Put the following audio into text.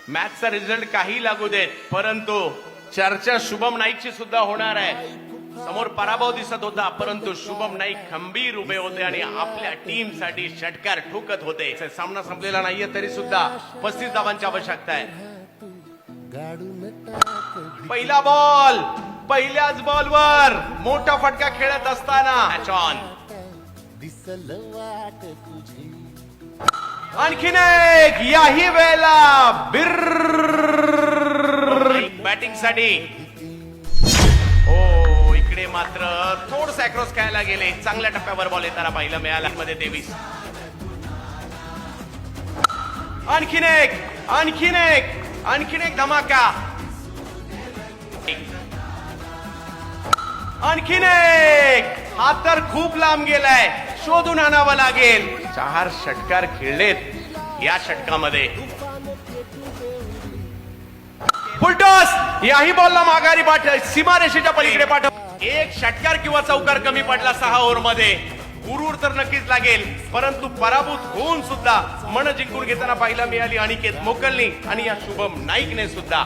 मॅचचा result काही लागू देत, परंतु चर्चा शुभम नाईकची सुद्धा होणार आहे. समोर पराभव दिसत होता, परंतु शुभम नाईक खंबीर उभे होते आणि आपल्या टीम साठी षटकार ठोकत होते. सामना संपलेला नाहीये तरी सुद्धा 35 धावांची आवश्यकता आहे. पहिला बॉल, पहिल्याच बॉलवर मोठा फटका खेळत असताना मॅच ऑन. आणखीन एक, याही वेळेला बॅटिंग साठी. हो, इकडे मात्र थोडं क्रॉस खेळायला गेले. चांगल्या टप्प्यावर बॉल येताना पाहिलं मिळाला मध्ये 23. आणखीन एक, आणखीन एक, आणखीन एक धमाका. आणखीन एक, हा तर खूप लांब गेलाय, शोधून आणावं लागेल. 4 षटकार खेळलेत या षटकामध्ये. फुलटॉस, याही बॉलला माघारी सीमारेषेच्या पलीकडे पाठव. एक षटकार किंवा चौकार कमी पडला 6 ओव्हरमध्ये. गुरूर तर नक्कीच लागेल, परंतु पराभूत होऊन सुद्धा मन जिंकून घेताना पाहायला मिळाली अनिकेत मोकलनी आणि या शुभम नाईकने सुद्धा.